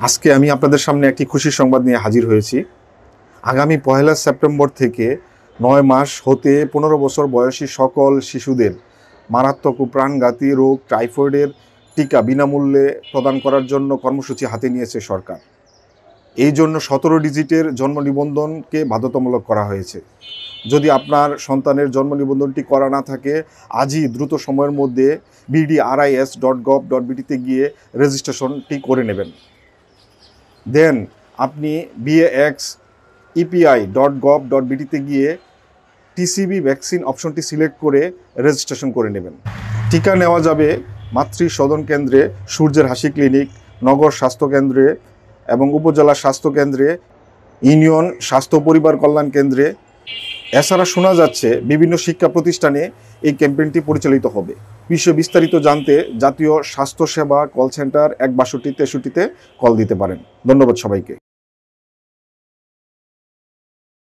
আজকে আমি আপনাদের সামনে একটি খুশির সংবাদ নিয়ে হাজির হয়েছি। আগামী 1 সেপ্টেম্বর থেকে 9 মাস হতে 15 বছর বয়সী সকল শিশুদের মারাত্মক ও প্রাণঘাতী রোগ টাইফয়েডের টিকা বিনামূল্যে প্রদান করার জন্য কর্মসূচি হাতে নিয়েছে সরকার। এই জন্য 17 ডিজিটের জন্ম নিবন্ধনকে বাধ্যতামূলক করা হয়েছে। যদি আপনার সন্তানের জন্ম নিবন্ধনটি করা না থাকে, আজই দ্রুত সময়ের মধ্যে bdris.gov.bt গিয়ে রেজিস্ট্রেশনটি করে নেবেন। দেন আপনি baxepi.gov.bt গিয়ে টিসিবি ভ্যাকসিন অপশনটি সিলেক্ট করে রেজিস্ট্রেশন করে নেবেন। টিকা নেওয়া যাবে মাতৃ সদন কেন্দ্রে, সূর্যের হাসি ক্লিনিক, নগর স্বাস্থ্য কেন্দ্রে এবং উপজেলা স্বাস্থ্য কেন্দ্রে, ইউনিয়ন স্বাস্থ্য পরিবার কল্যাণ কেন্দ্রে। এছাড়া শোনা যাচ্ছে বিভিন্ন শিক্ষা প্রতিষ্ঠানে এই ক্যাম্পেইনটি পরিচালিত হবে। বিষয়ে বিস্তারিত জানতে জাতীয় স্বাস্থ্য সেবা কল সেন্টার 16263-তে কল দিতে পারেন। ধন্যবাদ সবাইকে।